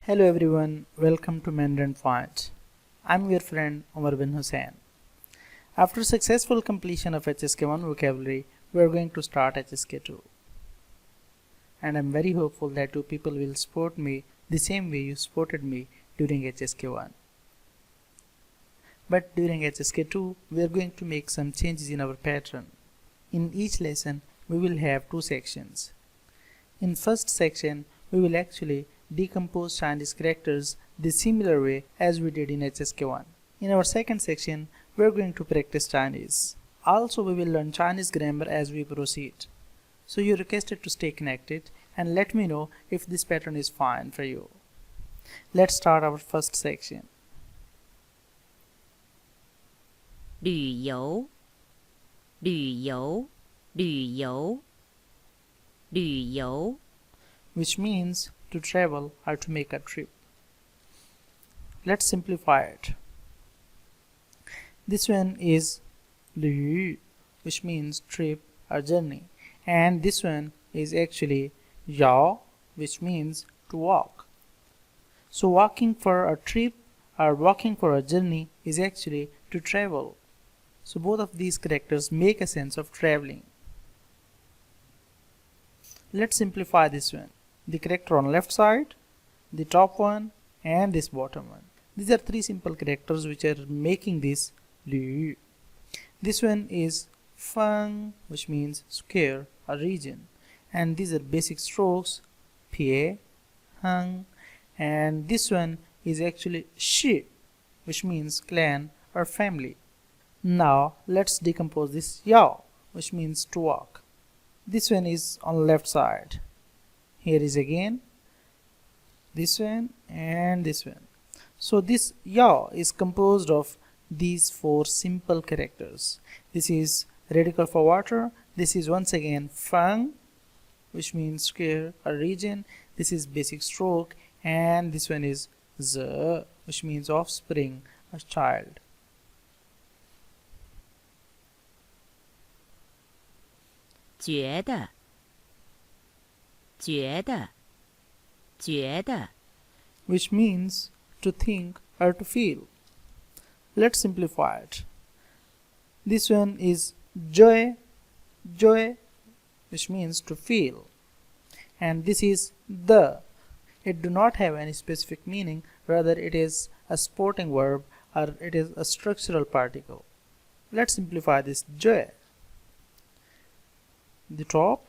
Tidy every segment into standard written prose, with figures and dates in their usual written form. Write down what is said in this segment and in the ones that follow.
Hello everyone, welcome to Mandarin Font. I'm your friend Omar bin Hussain. After successful completion of HSK1 vocabulary, we are going to start HSK2. And I'm very hopeful that you people will support me the same way you supported me during HSK1. But during HSK2, we are going to make some changes in our pattern. In each lesson, we will have two sections. In first section, we will actually decompose Chinese characters the similar way as we did in HSK1. In our second section, we are going to practice Chinese. Also, we will learn Chinese grammar as we proceed. So you're requested to stay connected and let me know if this pattern is fine for you. Let's start our first section. 旅游，旅游，旅游，旅游。 which means to travel or to make a trip. Let's simplify it. This one is 旅, which means trip or journey, and this one is actually 游, which means to walk. So walking for a trip or walking for a journey is actually to travel. So both of these characters make a sense of traveling. Let's simplify this one. The character on left side, the top one, and this bottom one. These are three simple characters which are making this lü. This one is feng, which means square or region, and these are basic strokes, pie, hung, and this one is actually shi, which means clan or family. Now let's decompose this yao, which means to walk. This one is on left side. Here is again this one and this one. So this yao is composed of these four simple characters. This is radical for water. This is once again fang, which means square or region. This is basic stroke, and this one is ze, which means offspring or child.觉得 which means to think or to feel. Let's simplify it. This one is joy, which means to feel, and this is the. It do not have any specific meaning, rather it is a supporting verb or it is a structural particle. Let's simplify this joy. The top,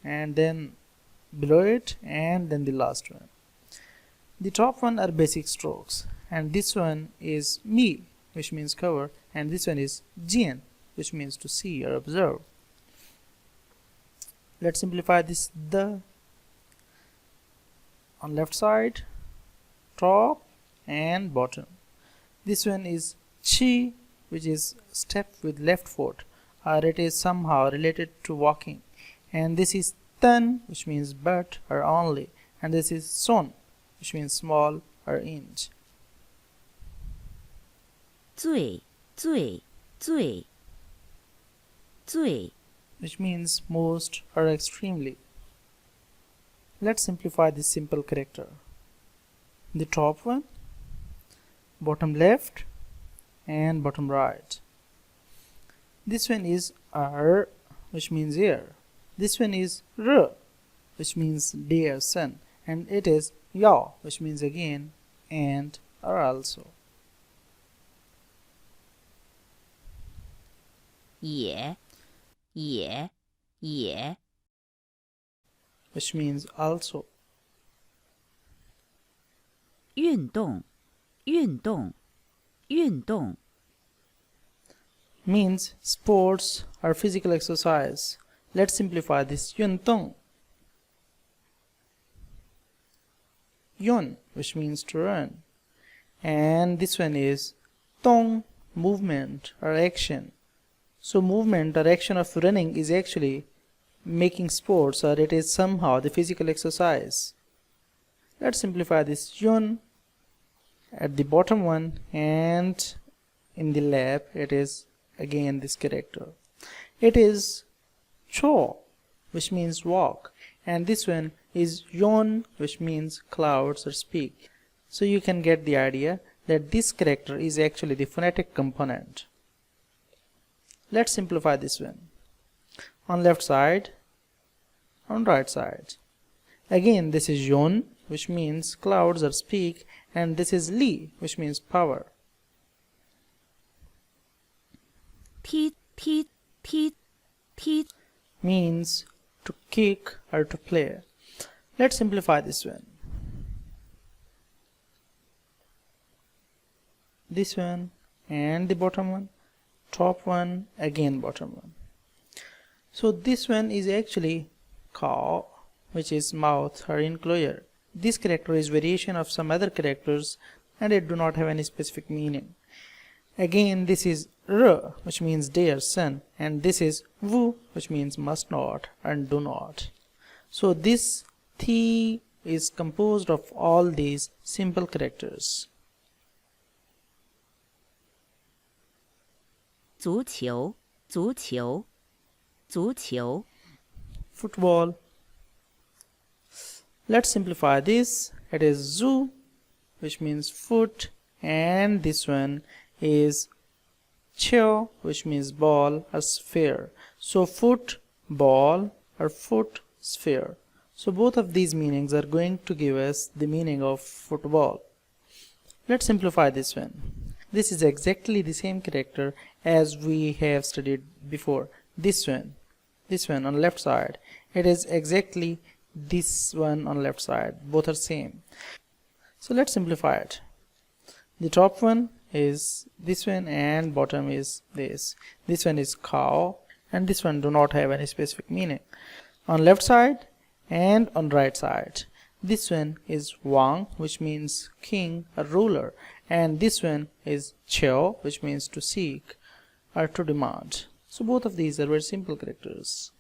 and then below it, and then the last one. The top one are basic strokes, and this one is mi, which means cover, and this one is jian, which means to see or observe. Let's simplify this the. On left side, top and bottom. This one is chi, which is step with left foot, or it is somehow related to walking, and this is tan, which means but or only, and this is son, which means small or inch. 醉， which means most or extremely. Let's simplify this simple character. The top one, bottom left, and bottom right. This one is which means ear. This one is which means day or sun, and it is yao, which means again and or also. 也， which means also. 运动， means sports or physical exercise. Let's simplify this yun tong. Yun, which means to run, and this one is tong, movement or action. So movement or action of running is actually making sports, or it is somehow the physical exercise. Let's simplify this yun at the bottom one, and in the lap it is again this character. It is cho, which means walk, and this one is yon, which means clouds or speak. So you can get the idea that this character is actually the phonetic component. Let's simplify this one. On left side, on right side. Again, this is yon, which means clouds or speak, and this is li, which means power. 踢踢踢踢 Means to kick or to play. Let's simplify this one. This one and the bottom one, top one, again bottom one. So this one is actually cow, which is mouth or enclosure. This character is variation of some other characters and it do not have any specific meaning. Again, this is r, which means dear son, and this is vu, which means must not and do not. So this thi is composed of all these simple characters. 足球足球足球 Football. Let's simplify this. It is zu, which means foot, and this one is cheo, which means ball or sphere. So foot, ball, or foot, sphere. So both of these meanings are going to give us the meaning of football. Let's simplify this one. This is exactly the same character as we have studied before. This one on left side, it is exactly this one on left side. Both are same. So let's simplify it. The top one is this one and bottom is this. This one is cow and this one do not have any specific meaning. On left side and on right side. This one is Wang, which means king or ruler, and this one is Cheo, which means to seek or to demand. So both of these are very simple characters.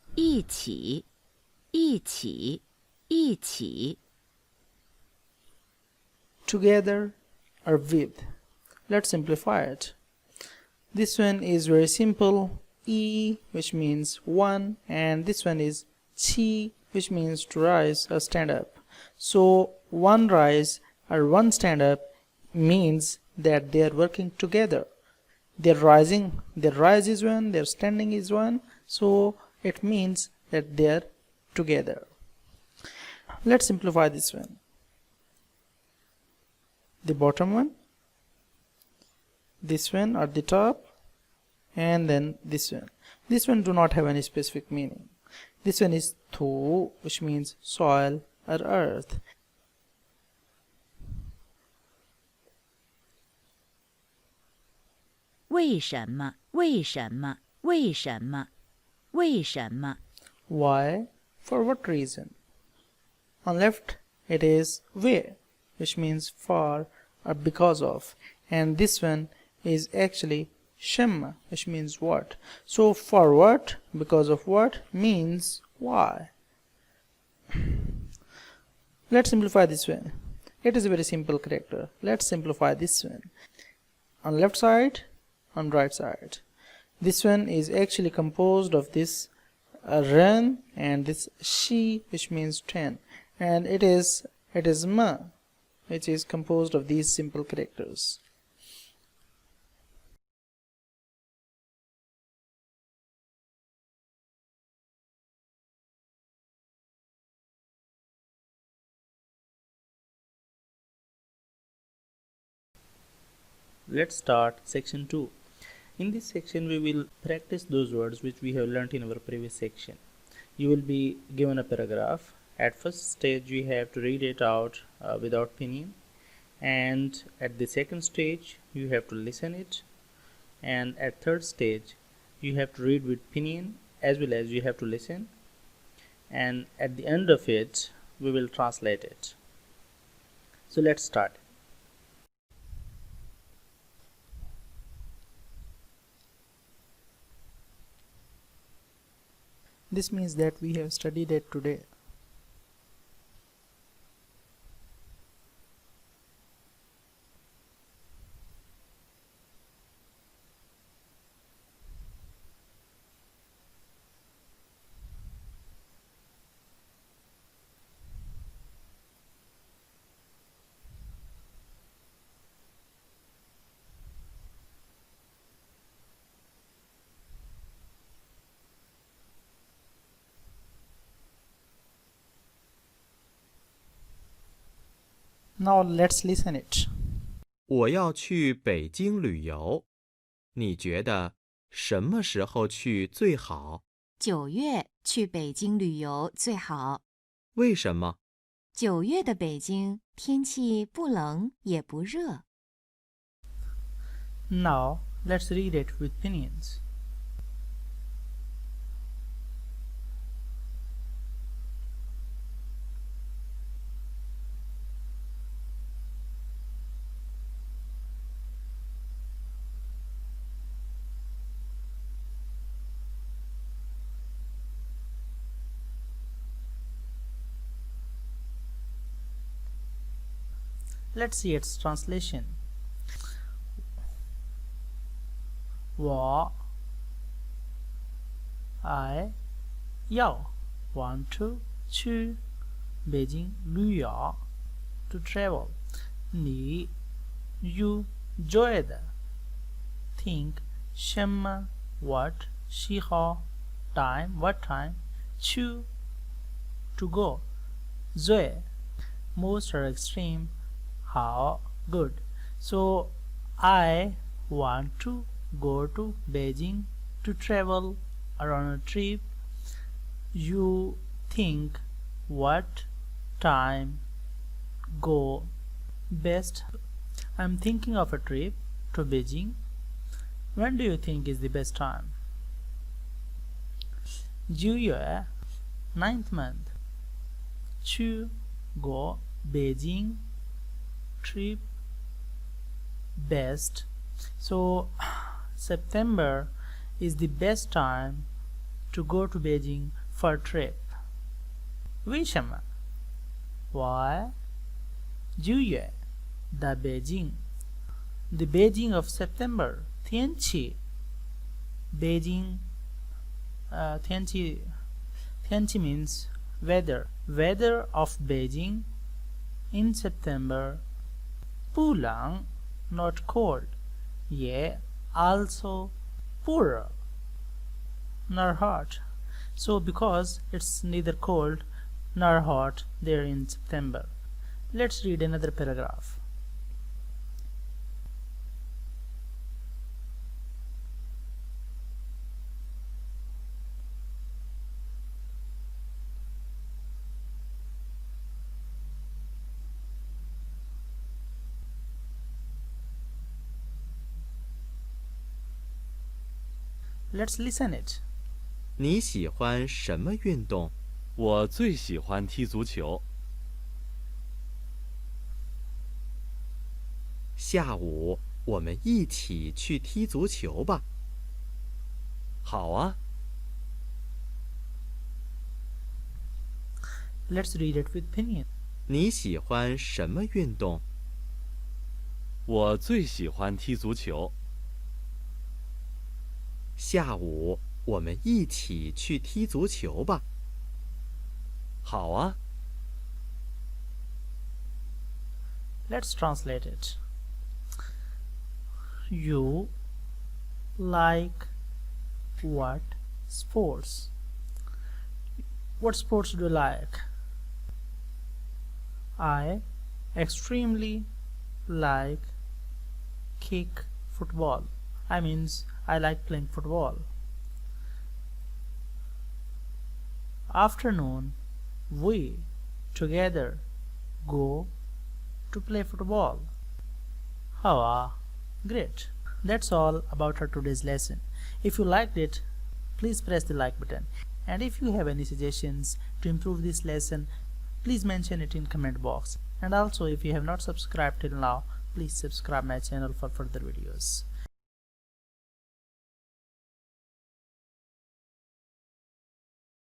"一起一起一起 Together or with. Let's simplify it. This one is very simple, E, which means one, and this one is Chi, which means to rise or stand up. So one rise or one stand up means that they are working together. Their rise is one, their standing is one, so it means that they are together. Let's simplify this one. The bottom one, this one at the top, and then this one. This one do not have any specific meaning. This one is Thu, which means soil or earth. "为什么为什么为什么为什么 Why? For what reason? On left it is Ve, which means for or because of, and this one is actually Shem, which means what. So for what, because of what means why. Let's simplify this one. It is a very simple character. Let's simplify this one. On left side, on right side. This one is actually composed of this Ren and this Shi, which means 10, and it is Ma, which is composed of these simple characters. Let's start section 2. In this section we will practice those words which we have learnt in our previous section. You will be given a paragraph. At first stage you have to read it out without pinyin, and at the second stage you have to listen it, and at third stage you have to read with pinyin as well as you have to listen, and at the end of it we will translate it. So let's start. This means that we have studied it today. Now let's listen it. 我要去北京旅游，你觉得什么时候去最好？ 9月去北京旅游最好。为什么？ 9月的北京天气不冷也不热。 Now let's read it with opinions. Let's see its translation. 我 I 要 want to 去北京旅游 to travel. 你 you 觉得 think 什么 what 时候 time what time 去 to go 最 most or extreme how good. So I want to go to Beijing to travel or on a trip. You think what time go best? I'm thinking of a trip to Beijing. When do you think is the best time? 9月 9th month. 去 go Beijing trip best. So September is the best time to go to Beijing for a trip. 为什么 Why? 9月 the Beijing of September 天气 Beijing 天气 means weather of Beijing in September 不冷 not cold 也 also 不热 nor hot. So because it's neither cold nor hot there in September. Let's read another paragraph. Let's listen it. 你喜欢什么运动？我最喜欢踢足球。下午我们一起去踢足球吧。好啊， Let's read it with opinion. 你喜欢什么运动？我最喜欢踢足球。下午我们一起去踢足球吧。好啊， Let's translate it. You like what sports? What sports do you like? I extremely like kick football. I means I like playing football. Afternoon, we together go to play football. Great. That's all about our today's lesson. If you liked it, please press the like button. And if you have any suggestions to improve this lesson, please mention it in comment box. And also, if you have not subscribed till now, please subscribe my channel for further videos.